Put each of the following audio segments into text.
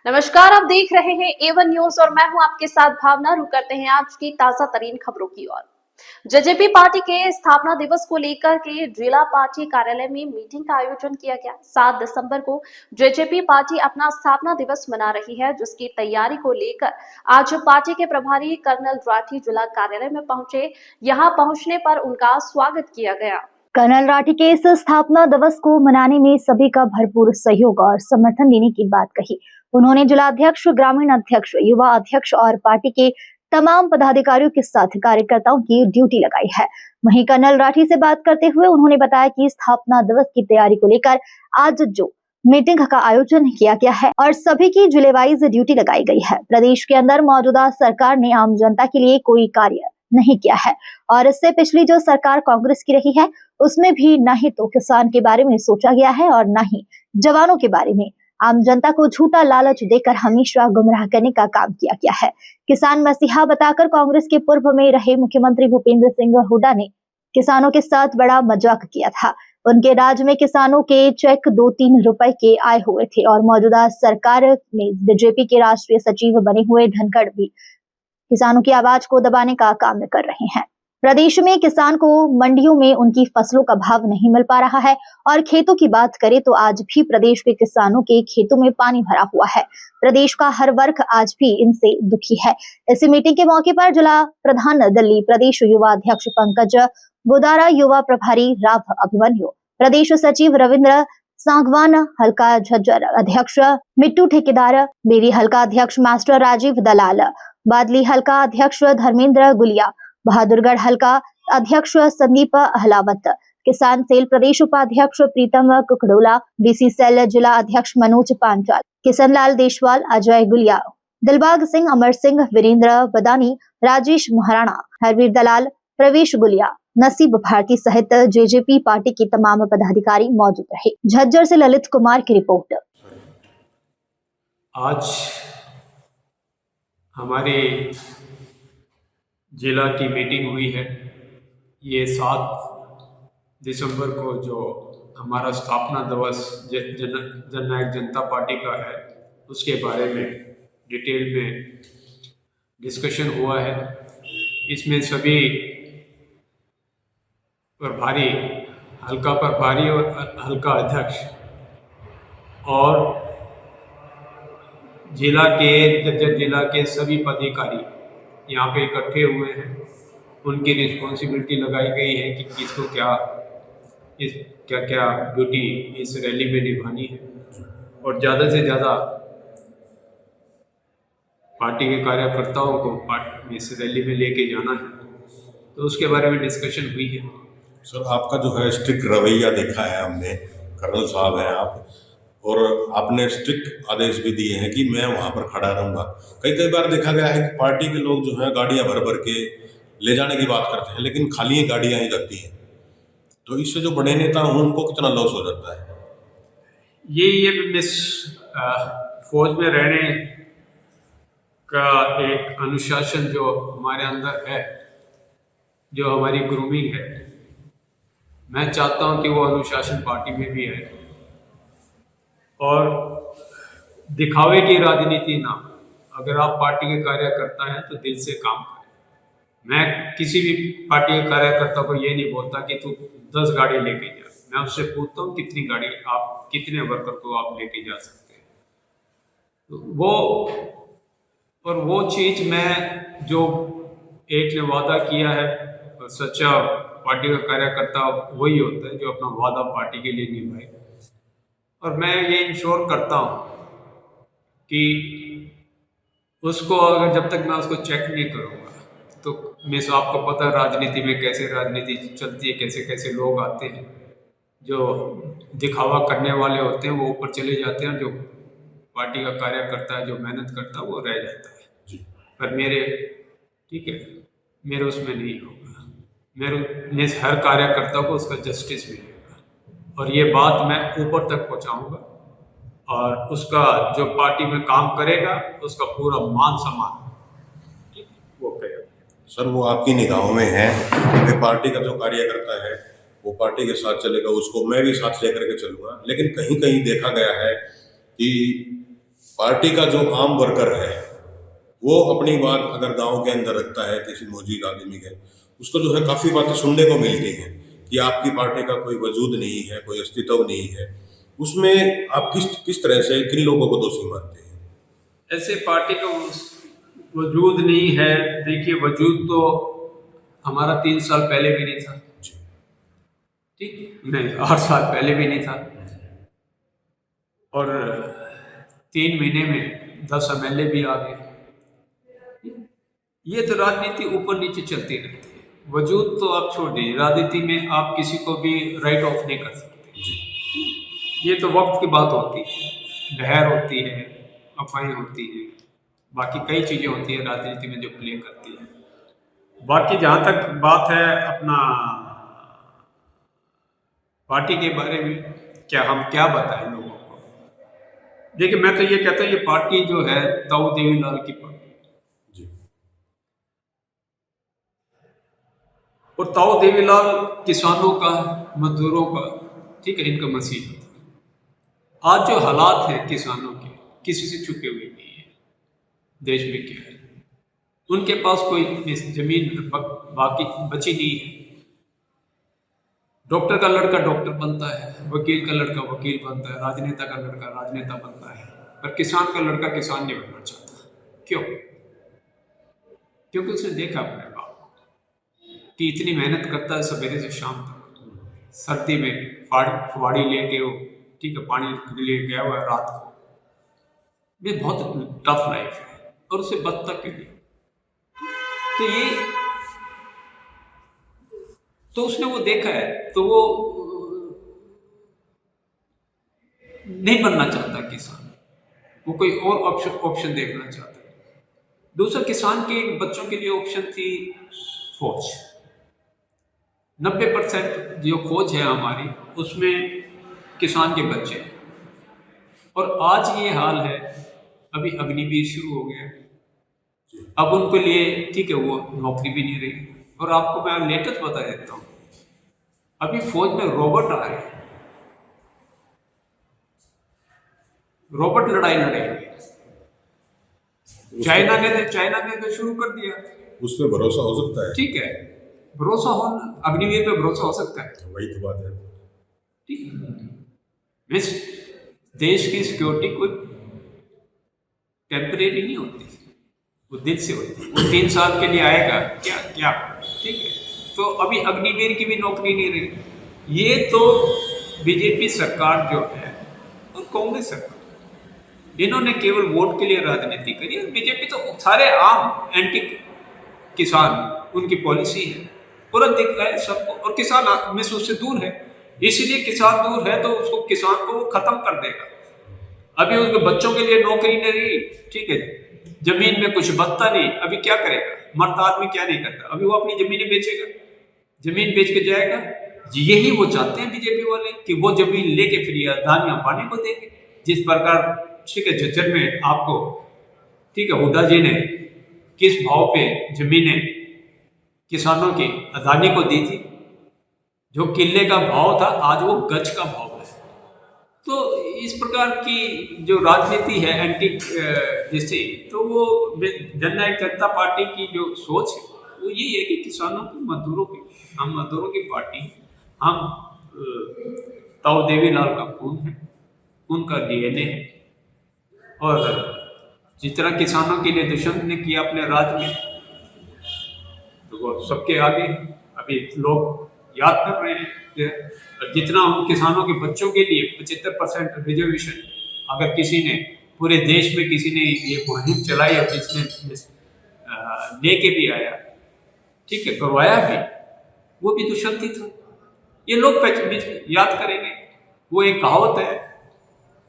नमस्कार, आप देख रहे हैं A1 न्यूज और मैं हूं आपके साथ भावना। रुक करते हैं आज की ताजा तरीन खबरों की ओर। जेजेपी पार्टी के स्थापना दिवस को लेकर के जिला पार्टी कार्यालय में मीटिंग का आयोजन किया गया। 7 दिसंबर को जेजेपी पार्टी अपना स्थापना दिवस मना रही है, जिसकी तैयारी को लेकर आज पार्टी के प्रभारी कर्नल राठी जिला कार्यालय में पहुंचे। यहां पहुंचने पर उनका स्वागत किया गया। कर्नल राठी के इस स्थापना दिवस को मनाने में सभी का भरपूर सहयोग और समर्थन देने की बात कही। उन्होंने जिला अध्यक्ष, ग्रामीण अध्यक्ष, युवा अध्यक्ष और पार्टी के तमाम पदाधिकारियों के साथ कार्यकर्ताओं की ड्यूटी लगाई है। वहीं कर्नल राठी से बात करते हुए उन्होंने बताया कि स्थापना दिवस की तैयारी को लेकर आज जो मीटिंग का आयोजन किया गया है और सभी की जिले वाइज ड्यूटी लगाई गई है। प्रदेश के अंदर मौजूदा सरकार ने आम जनता के लिए कोई कार्य नहीं किया है और इससे पिछली जो सरकार कांग्रेस की रही है उसमें भी न ही तो किसान के बारे में सोचा गया है और न ही जवानों के बारे में। आम जनता को झूठा लालच देकर हमेशा गुमराह करने का काम किया गया है। किसान मसीहा बताकर कांग्रेस के पूर्व में रहे मुख्यमंत्री भूपेंद्र सिंह हुड्डा ने किसानों के साथ बड़ा मजाक किया था। उनके राज में किसानों के चेक 2-3 रुपए के आए हुए थे और मौजूदा सरकार में बीजेपी के राष्ट्रीय सचिव बने हुए धनखड़ भी किसानों की आवाज को दबाने का काम कर रहे हैं। प्रदेश में किसान को मंडियों में उनकी फसलों का भाव नहीं मिल पा रहा है और खेतों की बात करें तो आज भी प्रदेश के किसानों के खेतों में पानी भरा हुआ है। प्रदेश का हर वर्ग आज भी इनसे दुखी है। इसी मीटिंग के मौके पर जिला प्रधान दिल्ली, प्रदेश युवा अध्यक्ष पंकज गोदारा, युवा प्रभारी राव अभिमन्यु, प्रदेश सचिव रविंद्र सांगवान, हल्का झज्जर अध्यक्ष मिट्टू ठेकेदार, बेरी हल्का अध्यक्ष मास्टर राजीव दलाल, बादली हल्का अध्यक्ष धर्मेंद्र गुलिया, बहादुरगढ़ हल्का अध्यक्ष संदीप अहलावत, किसान सेल प्रदेश उपाध्यक्ष प्रीतम कुकड़ोला, बीसी सेल जिला अध्यक्ष मनोज पांचाल, किशन लाल देशवाल, अजय गुलिया, दिलबाग सिंह, अमर सिंह, वीरेंद्र बदानी, राजेश महाराणा, हरवीर दलाल, प्रवेश गुलिया, नसीब भारती सहित जेजेपी पार्टी के तमाम पदाधिकारी मौजूद रहे। झज्जर से ललित कुमार की रिपोर्ट। आज हमारी जिला की मीटिंग हुई है। ये 7 दिसंबर को जो हमारा स्थापना दिवस जननायक जनता पार्टी का है उसके बारे में डिटेल में डिस्कशन हुआ है। इसमें सभी प्रभारी, हल्का प्रभारी और हल्का अध्यक्ष और जिला के सभी पदाधिकारी यहाँ पे इकट्ठे हुए हैं। उनकी रिस्पॉन्सिबिलिटी लगाई गई है कि किसको क्या ड्यूटी इस रैली में निभानी है और ज़्यादा से ज़्यादा पार्टी के कार्यकर्ताओं को इस रैली में लेके जाना है। तो उसके बारे में डिस्कशन हुई है। सर, आपका जो है स्ट्रिक्ट रवैया देखा है हमने, कर्नल साहब हैं आप, और आपने स्ट्रिक्ट आदेश भी दिए हैं कि मैं वहाँ पर खड़ा रहूँगा। कई बार देखा गया है कि पार्टी के लोग जो है गाड़ियाँ भर भर के ले जाने की बात करते हैं, लेकिन खाली ही गाड़ियाँ ही जाती हैं। तो इससे जो बड़े नेता हों उनको कितना लॉस हो जाता है? ये फौज में रहने का एक अनुशासन जो हमारे अंदर है, जो हमारी ग्रूमिंग है, मैं चाहता हूँ कि वो अनुशासन पार्टी में भी है और दिखावे की राजनीति ना। अगर आप पार्टी के कार्यकर्ता हैं तो दिल से काम करें। मैं किसी भी पार्टी के कार्यकर्ता को ये नहीं बोलता कि तू 10 गाड़ी लेके जा। मैं उससे पूछता हूँ कितनी गाड़ी आप, कितने वर्कर को आप लेके जा सकते हैं। तो वो चीज़ मैं जो एक ने वादा किया है, सच्चा पार्टी का कार्यकर्ता वही होता है जो अपना वादा पार्टी के लिए निभाए। और मैं ये इंश्योर करता हूँ कि उसको अगर जब तक मैं उसको चेक नहीं करूँगा तो आपको पता है राजनीति में कैसे राजनीति चलती है, कैसे कैसे लोग आते हैं जो दिखावा करने वाले होते हैं, वो ऊपर चले जाते हैं। जो पार्टी का कार्यकर्ता है, जो मेहनत करता है, वो रह जाता है। पर मेरे उसमें नहीं होगा। मेरे हर कार्यकर्ता को उसका जस्टिस मिलेगा और ये बात मैं ऊपर तक पहुंचाऊंगा और उसका जो पार्टी में काम करेगा उसका पूरा मान सम्मान वो करेगा। सर, वो आपकी निगाहों में है कि पार्टी का जो कार्यकर्ता है वो पार्टी के साथ चलेगा, उसको मैं भी साथ लेकर के चलूँगा। लेकिन कहीं कहीं देखा गया है कि पार्टी का जो आम वर्कर है वो अपनी बात अगर गांव के अंदर रखता है किसी मौजूद आदमी के, उसको जो है काफ़ी बातें सुनने को मिलती हैं कि आपकी पार्टी का कोई वजूद नहीं है, कोई अस्तित्व नहीं है। उसमें आप किस तरह से किन लोगों को दोषी मानते हैं? ऐसे पार्टी का वजूद नहीं है। देखिए, वजूद तो हमारा 3 साल पहले भी नहीं था, ठीक नहीं, 8 साल पहले भी नहीं था, और 3 महीने में 10 MLA भी आ गए। ये तो राजनीति ऊपर नीचे चलती रहती है। वजूद तो आप छोड़ दीजिए, राजनीति में आप किसी को भी राइट ऑफ नहीं कर सकते। ये तो वक्त की बात होती है, लहर होती है, अफवाहें होती हैं, बाकी कई चीज़ें होती हैं राजनीति में जो प्ले करती है। बाकी जहाँ तक बात है अपना पार्टी के बारे में, हम क्या बताएं लोगों को। देखिए, मैं तो ये कहता हूँ ये पार्टी जो है ताऊ देवीलाल की पार्टी, और ताऊ देवीलाल किसानों का, मजदूरों का, ठीक है, इनका मसीह था। आज जो हालात हैं किसानों के, किसी से छुपे हुए नहीं है। देश में क्या है, उनके पास कोई जमीन बाकी बची नहीं है। डॉक्टर का लड़का डॉक्टर बनता है, वकील का लड़का वकील बनता है, राजनेता का लड़का राजनेता बनता है, पर किसान का लड़का किसान नहीं बनना चाहता। क्यों? क्योंकि उसने देखा अपने बाप कि इतनी मेहनत करता है सवेरे से शाम तक, सर्दी में फुवाड़ी लेके वो, ठीक है, पानी के लिए गया हुआ है रात को। ये बहुत टफ लाइफ है, और उसे बदतक के लिए तो उसने वो देखा है, तो वो नहीं बनना चाहता किसान, वो कोई और ऑप्शन देखना चाहता है। दूसरा, किसान के बच्चों के लिए ऑप्शन थी फौज। 90% जो फौज है हमारी, उसमें किसान के बच्चे हैं। और आज ये हाल है, अभी अग्निवीर शुरू हो गया, अब उनके लिए, ठीक है, वो नौकरी भी नहीं रही। और आपको मैं लेटेस्ट बता देता हूँ, अभी फौज में रोबोट आ रहे हैं, रोबोट लड़ाई लड़ेंगे। चाइना ने तो शुरू कर दिया। उस पर भरोसा हो सकता है? ठीक है, भरोसा हो, अग्निवीर पे भरोसा हो सकता है। वही तो बात है। ठीक है, देश की सिक्योरिटी कोई टेम्परेरी नहीं होती, वो दिल से होती है। वो 3 साल के लिए आएगा क्या, ठीक है। तो अभी अग्निवीर की भी नौकरी नहीं रही। ये तो बीजेपी सरकार जो है और कांग्रेस सरकार, इन्होंने केवल वोट के लिए राजनीति करी है। बीजेपी तो सारे आम एंटी किसान, उनकी पॉलिसी है, पूरा दिख रहा है सबको। और किसान में उससे दूर है, इसीलिए किसान दूर है, तो उसको, किसान को वो खत्म कर देगा। अभी उसके बच्चों के लिए नौकरी नहीं रही, ठीक है, जमीन में कुछ बचता नहीं, अभी क्या करेगा? मर्द आदमी क्या नहीं करता, अभी वो अपनी जमीनें बेचेगा, जमीन बेच के जाएगा। यही वो चाहते हैं बीजेपी वाले, कि वो जमीन लेके फिर दानियां पानी को देंगे। जिस प्रकार, ठीक है, झज्जर में आपको, ठीक है, हुड्डा जी ने किस भाव पे जमीनें किसानों की अदानी को दी थी, जो किले का भाव था आज वो गज का भाव है। तो इस प्रकार की जो राजनीति है एंटी जैसे, तो वो जननायक जनता पार्टी की जो सोच है वो यही है कि किसानों की, मजदूरों की, हम मजदूरों की पार्टी, हम ताऊ देवीलाल का खून है, उनका DNA है। और जिस तरह किसानों के लिए दुश्मन ने किया अपने राज्य में, तो वो सबके आगे अभी लोग याद कर रहे हैं। जितना उन किसानों के बच्चों के लिए 75% रिजर्वेशन, अगर किसी ने, पूरे देश में किसी ने ये मुहिम चलाई और जिसने लेके भी आया, ठीक है, करवाया भी, वो भी दुष्यंत ही था। ये लोग याद करेंगे। वो एक कहावत है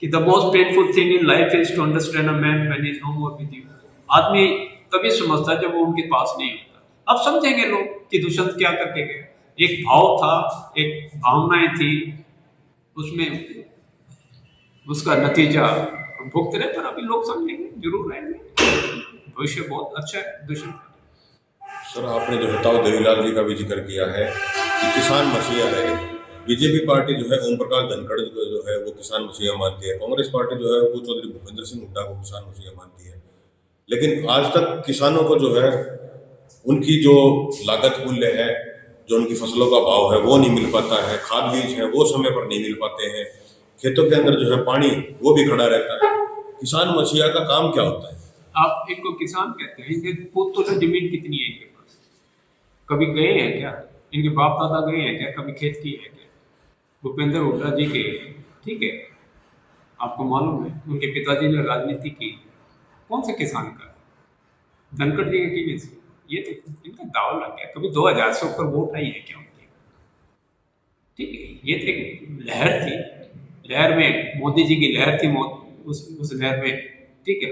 कि the most painful thing in life is to understand a man when he is no more with you. आदमी तभी समझता है जब वो उनके पास नहीं होता। अब समझेंगे लोग कि दुष्यंत क्या करके गए। एक भाव था, एक भावनाएं थी, उसमें उसका नतीजा भुगत रहे, पर अभी लोग समझेंगे, जरूर आएंगे। भविष्य बहुत अच्छा है दुष्यंत। सर, आपने जो है ताऊ देवीलाल जी का भी जिक्र किया है कि किसान मसीहा रहे, बीजेपी पार्टी जो है ओम प्रकाश धनखड़ जो है वो किसान मसीहा मानती है, कांग्रेस पार्टी जो है वो चौधरी भूपेंद्र सिंह हुड्डा को किसान मसीहा मानती है। लेकिन आज तक किसानों को जो है उनकी जो लागत मूल्य है, जो उनकी फसलों का भाव है वो नहीं मिल पाता है, खाद बीज है वो समय पर नहीं मिल पाते हैं, खेतों के अंदर जो है पानी वो भी खड़ा रहता है। किसान मसीहा का काम क्या होता है? आप इनको किसान कहते हैं, इनके पुत्र तो जमीन कितनी है इनके पास? कभी गए हैं क्या? इनके बाप दादा गए हैं क्या? कभी खेत की है क्या? भूपेंद्र हुड्डा जी के, ठीक है, आपको मालूम है उनके पिताजी ने राजनीति की, कौन से किसान का? धनखड़ जी के की? ये तो इनका दाव लग गया। कभी 2000 से ऊपर वोट आई है क्या उनकी? ठीक है, ये तो एक लहर थी, लहर में मोदी जी की लहर थी, उस लहर में, ठीक है।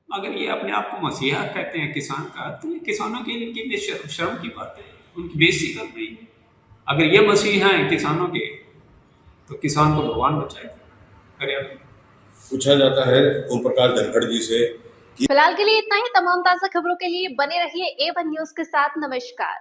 अगर ये अपने आप को मसीहा कहते हैं किसान का, तो ये किसानों के लिए शर्म की बात है, उनकी बेइज्जती कर रही है। अगर ये मसीहा हैं किसानों के, तो किसान को भगवान बचाएगा। हरियाणा में पूछा जाता है ओम प्रकाश धनखड़ जी से कि फिलहाल के लिए इतना ही। तमाम ताजा खबरों के लिए बने रहिए A1 न्यूज के साथ। नमस्कार।